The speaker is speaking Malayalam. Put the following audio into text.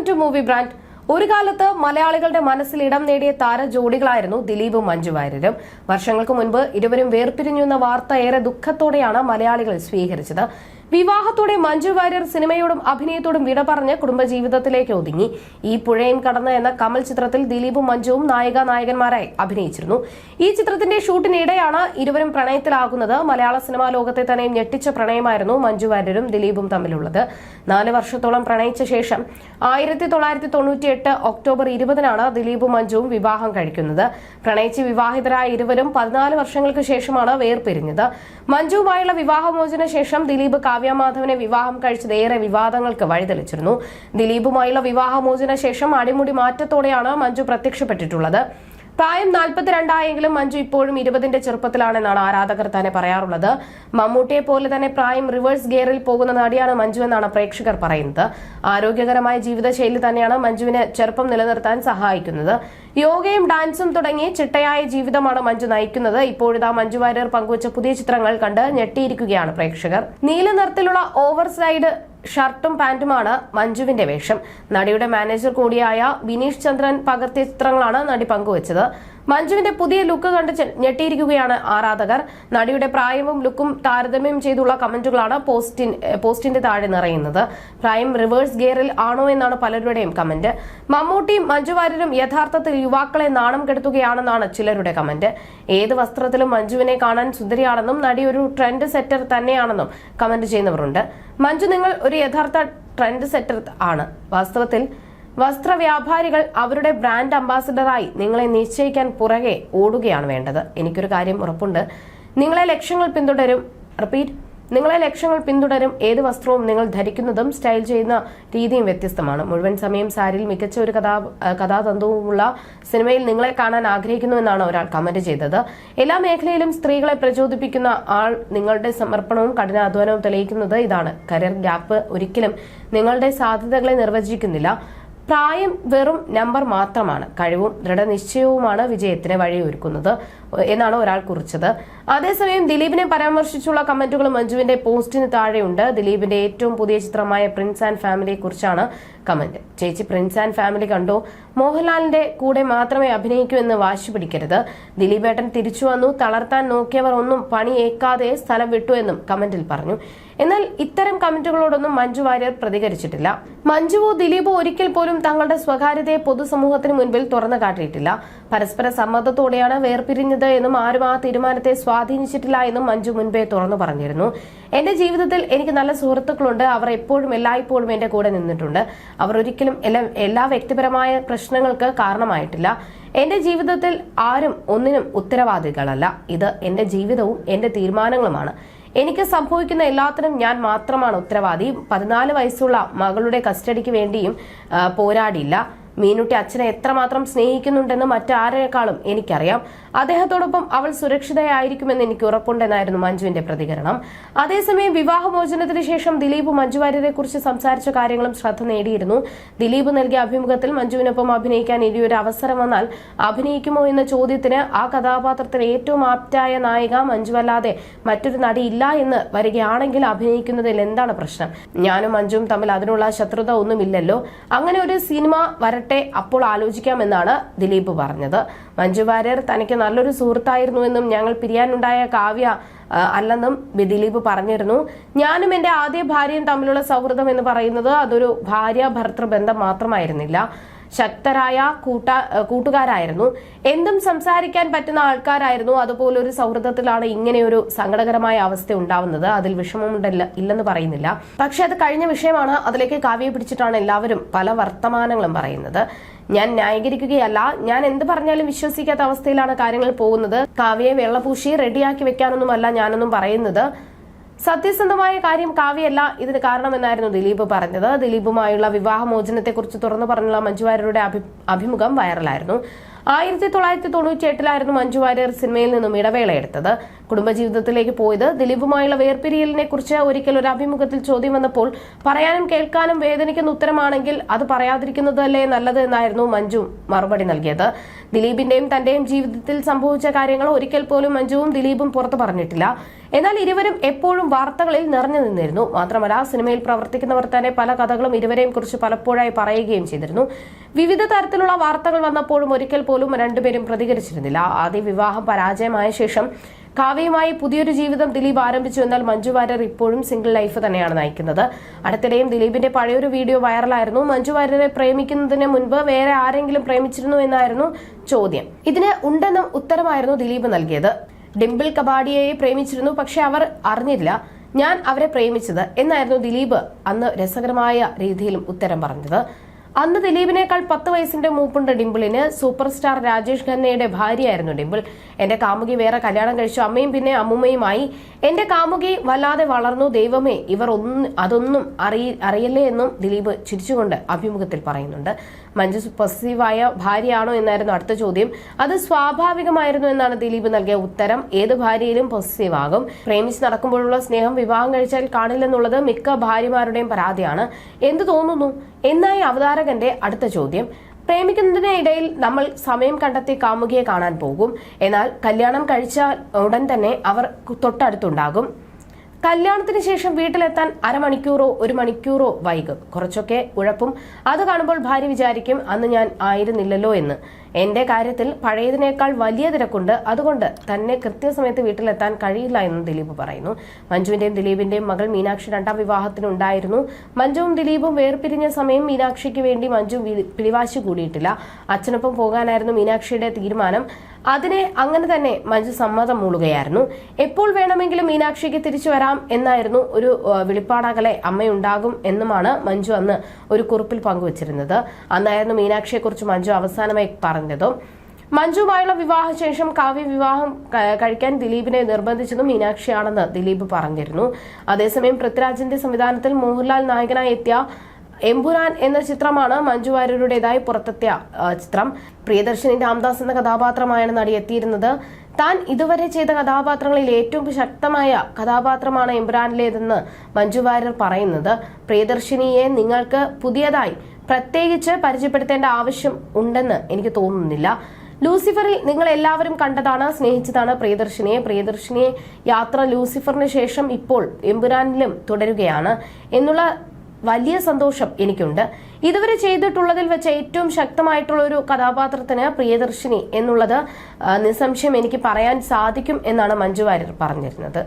Welcome to movie brand. ഒരു കാലത്ത് മലയാളികളുടെ മനസ്സിൽ ഇടം നേടിയ താര ജോഡികളായിരുന്നു ദിലീപും മഞ്ജു വാര്യരും. വർഷങ്ങൾക്ക് മുൻപ് ഇരുവരും വേർപിരിഞ്ഞു എന്ന വാർത്ത ഏറെ ദുഃഖത്തോടെയാണ് മലയാളികൾ സ്വീകരിച്ചത്. വിവാഹത്തോടെ മഞ്ജു വാര്യർ സിനിമയോടും അഭിനയത്തോടും വിട പറഞ്ഞ് കുടുംബജീവിതത്തിലേക്ക് ഒതുങ്ങി. ഈ പുഴയും കടന്ന് എന്ന കമൽ ചിത്രത്തിൽ ദിലീപും മഞ്ജുവും നായികനായകന്മാരായി അഭിനയിച്ചിരുന്നു. ഈ ചിത്രത്തിന്റെ ഷൂട്ടിനിടെയാണ് ഇരുവരും പ്രണയത്തിലാകുന്നത്. മലയാള സിനിമാ ലോകത്തെ തന്നെ ഞെട്ടിച്ച പ്രണയമായിരുന്നു മഞ്ജു വാര്യരും ദിലീപും തമ്മിലുള്ളത്. 4 വർഷത്തോളം പ്രണയിച്ച ശേഷം 1998 ഒക്ടോബർ 20-നാണ് ദിലീപും മഞ്ജുവും വിവാഹം കഴിക്കുന്നത്. പ്രണയിച്ച് വിവാഹിതരായ ഇരുവരും 14 വർഷങ്ങൾക്ക് ശേഷമാണ് വേർപിരിഞ്ഞത്. മഞ്ജുവുമായുള്ള വിവാഹമോചന ശേഷം ദിലീപ് കാവ്യമാധവനെ വിവാഹം കഴിച്ചത് ഏറെ വിവാദങ്ങൾക്ക് വഴിതെളിച്ചിരുന്നു. ദിലീപുമായുള്ള വിവാഹമോചന ശേഷം അടിമുടി മാറ്റത്തോടെയാണ് മഞ്ജു പ്രത്യക്ഷപ്പെട്ടിട്ടുള്ളത്. പ്രായം 42 ആയെങ്കിലും മഞ്ജു ഇപ്പോഴും 20ന്റെ ചെറുപ്പത്തിലാണെന്നാണ് ആരാധകർ തന്നെ പറയാറുള്ളത്. മമ്മൂട്ടിയെ പോലെ തന്നെ പ്രായം റിവേഴ്സ് ഗിയറിൽ പോകുന്ന നടിയാണ് മഞ്ജു എന്നാണ് പ്രേക്ഷകർ പറയുന്നത്. ആരോഗ്യകരമായ ജീവിതശൈലി തന്നെയാണ് മഞ്ജുവിന് ചെറുപ്പം നിലനിർത്താൻ സഹായിക്കുന്നത്. യോഗയും ഡാൻസും തുടങ്ങി ചിട്ടയായ ജീവിതമാണ് മഞ്ജു നയിക്കുന്നത്. ഇപ്പോഴിതാ മഞ്ജു വാര്യർ പങ്കുവച്ച പുതിയ ചിത്രങ്ങൾ കണ്ട് ഞെട്ടിയിരിക്കുകയാണ് പ്രേക്ഷകർ. നീല നിറത്തിലുള്ള ഓവർ സൈഡ് ഷർട്ടും പാന്റുമാണ് മഞ്ജുവിന്റെ വേഷം. നടിയുടെ മാനേജർ കൂടിയായ ബിനീഷ് ചന്ദ്രൻ പകർത്തിയ ചിത്രങ്ങളാണ് നടി പങ്കുവച്ചത്. മഞ്ജുവിന്റെ പുതിയ ലുക്ക് കണ്ട് ഞെട്ടിയിരിക്കുകയാണ് ആരാധകർ. നടിയുടെ പ്രായവും ലുക്കും താരതമ്യം ചെയ്തുള്ള കമന്റുകളാണ് പോസ്റ്റിന്റെ താഴെ നിറയുന്നത്. പ്രായം റിവേഴ്സ് ഗിയറിൽ ആണോ എന്നാണ് പലരുടെയും കമന്റ്. മമ്മൂട്ടിയും മഞ്ജു വാര്യരും യഥാർത്ഥത്തിൽ യുവാക്കളെ നാണം കെടുത്തുകയാണെന്നാണ് ചിലരുടെ കമന്റ്. ഏത് വസ്ത്രത്തിലും മഞ്ജുവിനെ കാണാൻ സുന്ദരിയാണെന്നും നടി ഒരു ട്രെൻഡ് സെറ്റർ തന്നെയാണെന്നും കമന്റ് ചെയ്യുന്നവരുണ്ട്. മഞ്ജു, നിങ്ങൾ ഒരു യഥാർത്ഥ ട്രെൻഡ് സെറ്റർ ആണ്. വാസ്തവത്തിൽ വസ്ത്രവ്യാപാരികൾ അവരുടെ ബ്രാൻഡ് അംബാസിഡറായി നിങ്ങളെ നിശ്ചയിക്കാൻ പുറകെ ഓടുകയാണ് വേണ്ടത്. എനിക്കൊരു കാര്യം ഉറപ്പുണ്ട്, നിങ്ങളെ ലക്ഷങ്ങൾ പിന്തുടരും. ഏത് വസ്ത്രവും നിങ്ങൾ ധരിക്കുന്നതും സ്റ്റൈൽ ചെയ്യുന്ന രീതിയും വ്യത്യസ്തമാണ്. മുഴുവൻ സമയം സാരിയിൽ മികച്ച ഒരു കഥാതന്തുവുമുള്ള സിനിമയിൽ നിങ്ങളെ കാണാൻ ആഗ്രഹിക്കുന്നുവെന്നാണ് ഒരാൾ കമന്റ് ചെയ്തത്. എല്ലാ മേഖലയിലും സ്ത്രീകളെ പ്രചോദിപ്പിക്കുന്ന ആൾ. നിങ്ങളുടെ സമർപ്പണവും കഠിനാധ്വാനവും തെളിയിക്കുന്നത് ഇതാണ്. കരിയർ ഗ്യാപ്പ് ഒരിക്കലും നിങ്ങളുടെ സാധ്യതകളെ നിർവചിക്കുന്നില്ല. പ്രായം വെറും നമ്പർ മാത്രമാണ്. കഴിവും ദൃഢനിശ്ചയവുമാണ് വിജയത്തിന് വഴിയൊരുക്കുന്നത് എന്നാണ് ഒരാൾ കുറിച്ചത്. അതേസമയം ദിലീപിനെ പരാമർശിച്ചുള്ള കമന്റുകൾ മഞ്ജുവിന്റെ പോസ്റ്റിന് താഴെയുണ്ട്. ദിലീപിന്റെ ഏറ്റവും പുതിയ ചിത്രമായ പ്രിൻസ് ആൻഡ് ഫാമിലിയെ കുറിച്ചാണ് കമന്റ്. ചേച്ചി പ്രിൻസ് ആൻഡ് ഫാമിലി കണ്ടോ? മോഹൻലാലിന്റെ കൂടെ മാത്രമേ അഭിനയിക്കൂ എന്ന് വാശി പിടിക്കരുത്. ദിലീപേട്ടൻ തിരിച്ചു വന്നു. തളർത്താൻ നോക്കിയവർ ഒന്നും പണിയേക്കാതെ സ്ഥലം വിട്ടു എന്നും കമന്റിൽ പറഞ്ഞു. എന്നാൽ ഇത്തരം കമന്റുകളോടൊന്നും മഞ്ജു വാര്യർ പ്രതികരിച്ചിട്ടില്ല. മഞ്ജുവോ ദിലീപോ ഒരിക്കൽ പോലും തങ്ങളുടെ സ്വകാര്യതയെ പൊതുസമൂഹത്തിന് മുൻപിൽ തുറന്നു കാട്ടിയിട്ടില്ല. പരസ്പര സമ്മതത്തോടെയാണ് വേർപിരിഞ്ഞത് എന്നും ആരും ആ തീരുമാനത്തെ സ്വാധീനിച്ചിട്ടില്ല എന്നും മഞ്ജു മുൻപേ തുറന്നു പറഞ്ഞിരുന്നു. എന്റെ ജീവിതത്തിൽ എനിക്ക് നല്ല സുഹൃത്തുക്കളുണ്ട്. അവർ എപ്പോഴും എല്ലായ്പ്പോഴും എന്റെ കൂടെ നിന്നിട്ടുണ്ട്. അവർ ഒരിക്കലും എല്ലാ വ്യക്തിപരമായ പ്രശ്നങ്ങൾക്ക് കാരണമായിട്ടില്ല. എന്റെ ജീവിതത്തിൽ ആരും ഒന്നിനും ഉത്തരവാദികളല്ല. ഇത് എന്റെ ജീവിതവും എന്റെ തീരുമാനങ്ങളുമാണ്. എനിക്ക് സംഭവിക്കുന്ന എല്ലാത്തിനും ഞാൻ മാത്രമാണ് ഉത്തരവാദി. 14 വയസ്സുള്ള മകളുടെ കസ്റ്റഡിക്ക് വേണ്ടിയും പോരാടിയില്ല. മീനുട്ടി അച്ഛനെ എത്രമാത്രം സ്നേഹിക്കുന്നുണ്ടെന്ന് മറ്റാരേക്കാളും എനിക്കറിയാം. അദ്ദേഹത്തോടൊപ്പം അവൾ സുരക്ഷിതയായിരിക്കുമെന്ന് എനിക്ക് ഉറപ്പുണ്ടെന്നായിരുന്നു മഞ്ജുവിന്റെ പ്രതികരണം. അതേസമയം വിവാഹമോചനത്തിന് ശേഷം ദിലീപ് മഞ്ജു വാര്യരെ കുറിച്ച് സംസാരിച്ച കാര്യങ്ങളും ശ്രദ്ധ നേടിയിരുന്നു. ദിലീപ് നൽകിയ അഭിമുഖത്തിൽ മഞ്ജുവിനൊപ്പം അഭിനയിക്കാൻ ഇനിയൊരു അവസരം വന്നാൽ അഭിനയിക്കുമോ എന്ന ചോദ്യത്തിന് ആ കഥാപാത്രത്തിന് ഏറ്റവും ആപ്റ്റായ നായിക മഞ്ജുവല്ലാതെ മറ്റൊരു നടിയില്ല എന്ന് വരികയാണെങ്കിൽ അഭിനയിക്കുന്നതിൽ എന്താണ് പ്രശ്നം? ഞാനും മഞ്ജുവും തമ്മിൽ അതിനുള്ള ശത്രുത ഒന്നുമില്ലല്ലോ. അങ്ങനെ ഒരു സിനിമ അപ്പോൾ ആലോചിക്കാമെന്നാണ് ദിലീപ് പറഞ്ഞത്. മഞ്ജു വാര്യർ തനിക്ക് നല്ലൊരു സുഹൃത്തായിരുന്നുവെന്നും ഞങ്ങൾ പിരിയാനുണ്ടായ കാവ്യ അല്ലെന്നും ദിലീപ് പറഞ്ഞിരുന്നു. ഞാനും എന്റെ ആദ്യ ഭാര്യയും തമ്മിലുള്ള സൗഹൃദം എന്ന് പറയുന്നത് അതൊരു ഭാര്യ ഭർത്തൃ ബന്ധം മാത്രമായിരുന്നില്ല. ശക്തരായ കൂട്ടുകാരായിരുന്നു. എന്തും സംസാരിക്കാൻ പറ്റുന്ന ആൾക്കാരായിരുന്നു. അതുപോലൊരു സൗഹൃദത്തിലാണ് ഇങ്ങനെയൊരു സങ്കടകരമായ അവസ്ഥ ഉണ്ടാവുന്നത്. അതിൽ വിഷമമുണ്ടല്ല ഇല്ലെന്ന് പറയുന്നില്ല. പക്ഷെ അത് കഴിഞ്ഞ വിഷയമാണ്. അതിലേക്ക് കാവ്യയെ പിടിച്ചിട്ടാണ് എല്ലാവരും പല വർത്തമാനങ്ങളും പറയുന്നത്. ഞാൻ ന്യായീകരിക്കുകയല്ല. ഞാൻ എന്ത് പറഞ്ഞാലും വിശ്വസിക്കാത്ത അവസ്ഥയിലാണ് കാര്യങ്ങൾ പോകുന്നത്. കാവ്യയെ വെള്ളപൂശി റെഡിയാക്കി വെക്കാനൊന്നുമല്ല ഞാനൊന്നും പറയുന്നത്. സത്യസന്ധമായ കാര്യം കാവ്യയല്ല ഇതിന് കാരണമെന്നായിരുന്നു ദിലീപ് പറഞ്ഞത്. ദിലീപുമായുള്ള വിവാഹമോചനത്തെക്കുറിച്ച് തുറന്നു പറഞ്ഞുള്ള മഞ്ജു വാര്യരുടെ അഭിമുഖം വൈറലായിരുന്നു. 1998 മഞ്ജു വാര്യർ സിനിമയിൽ നിന്നും ഇടവേളയെടുത്തത്. കുടുംബജീവിതത്തിലേക്ക് പോയത് ദിലീപുമായുള്ള വേർപിരിയലിനെ കുറിച്ച് ഒരിക്കൽ ഒരു അഭിമുഖത്തിൽ ചോദ്യം വന്നപ്പോൾ പറയാനും കേൾക്കാനും വേദനിക്കുന്ന ഉത്തരമാണെങ്കിൽ അത് പറയാതിരിക്കുന്നതല്ലേ നല്ലത് എന്നായിരുന്നു മഞ്ജു മറുപടി നൽകിയത്. ദിലീപിന്റെയും തന്റെയും ജീവിതത്തിൽ സംഭവിച്ച കാര്യങ്ങൾ ഒരിക്കൽ പോലും മഞ്ജുവും ദിലീപും പുറത്തു പറഞ്ഞിട്ടില്ല. എന്നാൽ ഇരുവരും എപ്പോഴും വാർത്തകളിൽ നിറഞ്ഞു നിന്നിരുന്നു. മാത്രമല്ല, സിനിമയിൽ പ്രവർത്തിക്കുന്നവർ തന്നെ പല കഥകളും ഇരുവരെയും കുറിച്ച് പലപ്പോഴായി പറയുകയും ചെയ്തിരുന്നു. വിവിധ തരത്തിലുള്ള വാർത്തകൾ വന്നപ്പോഴും ഒരിക്കൽ പോലും രണ്ടുപേരും പ്രതികരിച്ചിരുന്നില്ല. ആദ്യ വിവാഹം പരാജയമായ ശേഷം കാവ്യയുമായി പുതിയൊരു ജീവിതം ദിലീപ് ആരംഭിച്ചു. എന്നാൽ മഞ്ജു വാര്യർ ഇപ്പോഴും സിംഗിൾ ലൈഫ് തന്നെയാണ് നയിക്കുന്നത്. അടുത്തിടെയും ദിലീപിന്റെ പഴയൊരു വീഡിയോ വൈറലായിരുന്നു. മഞ്ജു വാര്യരെ പ്രേമിക്കുന്നതിന് മുൻപ് വേറെ ആരെങ്കിലും പ്രേമിച്ചിരുന്നു എന്നായിരുന്നു ചോദ്യം. ഇതിന് ഉണ്ടെന്നും ഉത്തരമായിരുന്നു ദിലീപ് നൽകിയത്. ഡിംപിൾ കപാഡിയയെ പ്രേമിച്ചിരുന്നു, പക്ഷെ അവർ അറിഞ്ഞില്ല ഞാൻ അവരെ പ്രേമിച്ചത് എന്നായിരുന്നു ദിലീപ് അന്ന് രസകരമായ രീതിയിലും ഉത്തരം പറഞ്ഞത്. അന്ന് ദിലീപിനേക്കാൾ 10 വയസ്സിന്റെ മൂപ്പുണ്ട് ഡിംപിളിന്. സൂപ്പർ സ്റ്റാർ രാജേഷ് ഖന്നയുടെ ഭാര്യയായിരുന്നു ഡിംപിൾ. എന്റെ കാമുകി വേറെ കല്യാണം കഴിച്ചു, അമ്മയും പിന്നെ അമ്മുമ്മയുമായി. എന്റെ കാമുകി വല്ലാതെ വളർന്നു. ദൈവമേ, ഇവർ അതൊന്നും അറിയല്ലേ എന്നും ദിലീപ് ചിരിച്ചുകൊണ്ട് അഭിമുഖത്തിൽ പറയുന്നുണ്ട്. മഞ്ജു പൊസസീവായ ഭാര്യയാണോ എന്നായിരുന്നു അടുത്ത ചോദ്യം. അത് സ്വാഭാവികമായിരുന്നു എന്നാണ് ദിലീപ് നൽകിയ ഉത്തരം. ഏത് ഭാര്യയിലും പൊസസീവ് ആകും. പ്രേമിച്ച് നടക്കുമ്പോഴുള്ള സ്നേഹം വിവാഹം കഴിച്ചാൽ കാണില്ലെന്നുള്ളത് മിക്ക ഭാര്യമാരുടെയും പരാതിയാണ്. എന്ത് തോന്നുന്നു എന്നായി അവതാരകന്റെ അടുത്ത ചോദ്യം. പ്രേമിക്കുന്നതിനിടയിൽ നമ്മൾ സമയം കണ്ടെത്തി കാമുകിയെ കാണാൻ പോകും. എന്നാൽ കല്യാണം കഴിച്ചാൽ ഉടൻ തന്നെ അവർ തൊട്ടടുത്തുണ്ടാകും. കല്യാണത്തിന് ശേഷം വീട്ടിലെത്താൻ അരമണിക്കൂറോ 1 മണിക്കൂറോ വൈകും. കുറച്ചൊക്കെ ഉഴപ്പും. അത് കാണുമ്പോൾ ഭാര്യ വിചാരിക്കും അന്ന് ഞാൻ ആയിരുന്നില്ലല്ലോ എന്ന്. എന്റെ കാര്യത്തിൽ പഴയതിനേക്കാൾ വലിയ തിരക്കുണ്ട്. അതുകൊണ്ട് തന്നെ കൃത്യസമയത്ത് വീട്ടിലെത്താൻ കഴിയില്ല എന്നും ദിലീപ് പറയുന്നു. മഞ്ജുവിന്റെയും ദിലീപിന്റെയും മകൾ മീനാക്ഷി 2ാം വിവാഹത്തിനുണ്ടായിരുന്നു. മഞ്ജുവും ദിലീപും വേർപിരിഞ്ഞ സമയം മീനാക്ഷിക്ക് വേണ്ടി മഞ്ജു പിടിവാശി കൂടിയിട്ടില്ല. അച്ഛനൊപ്പം പോകാനായിരുന്നു മീനാക്ഷിയുടെ തീരുമാനം. അതിനെ അങ്ങനെ തന്നെ മഞ്ജു സമ്മതം മൂളുകയായിരുന്നു. എപ്പോൾ വേണമെങ്കിലും മീനാക്ഷിക്ക് തിരിച്ചു വരാം എന്നായിരുന്നു ഒരു വെളിപ്പാടകലെ അമ്മയുണ്ടാകും എന്നുമാണ് മഞ്ജു അന്ന് ഒരു കുറിപ്പിൽ പങ്കുവച്ചിരുന്നത്. അന്നായിരുന്നു മീനാക്ഷിയെക്കുറിച്ച് മഞ്ജു അവസാനമായി പറഞ്ഞതും. മഞ്ജുവുമായുള്ള വിവാഹശേഷം കാവ്യ വിവാഹം കഴിക്കാൻ ദിലീപിനെ നിർബന്ധിച്ചതും മീനാക്ഷിയാണെന്ന് ദിലീപ് പറഞ്ഞിരുന്നു. അതേസമയം പൃഥ്വിരാജിന്റെ സംവിധാനത്തിൽ മോഹൻലാൽ നായകനായി എത്തിയ എമ്പുരാൻ എന്ന ചിത്രമാണ് മഞ്ജു വാര്യരുടേതായി പുറത്തെത്തിയ ചിത്രം. പ്രിയദർശിനി രാംദാസ് എന്ന കഥാപാത്രമായാണ് നടി എത്തിയിരുന്നത്. താൻ ഇതുവരെ ചെയ്ത കഥാപാത്രങ്ങളിൽ ഏറ്റവും ശക്തമായ കഥാപാത്രമാണ് എമ്പുരാനിലേതെന്ന് മഞ്ജു വാര്യർ പറയുന്നത്. പ്രിയദർശിനിയെ നിങ്ങൾക്ക് പുതിയതായി പ്രത്യേകിച്ച് പരിചയപ്പെടുത്തേണ്ട ആവശ്യം ഉണ്ടെന്ന് എനിക്ക് തോന്നുന്നില്ല. ലൂസിഫറിൽ നിങ്ങൾ എല്ലാവരും കണ്ടതാണ്, സ്നേഹിച്ചതാണ് പ്രിയദർശിനിയെ യാത്ര ലൂസിഫറിന് ശേഷം ഇപ്പോൾ എമ്പുരാനിലും തുടരുകയാണ് എന്നുള്ള വലിയ സന്തോഷം എനിക്കുണ്ട്. ഇതുവരെ ചെയ്തിട്ടുള്ളതിൽ വെച്ച് ഏറ്റവും ശക്തമായിട്ടുള്ള ഒരു കഥാപാത്രത്തിന് പ്രിയദർശിനി എന്നുള്ളത് നിസ്സംശയം എനിക്ക് പറയാൻ സാധിക്കും എന്നാണ് മഞ്ജു വാര്യർ പറഞ്ഞിരുന്നത്.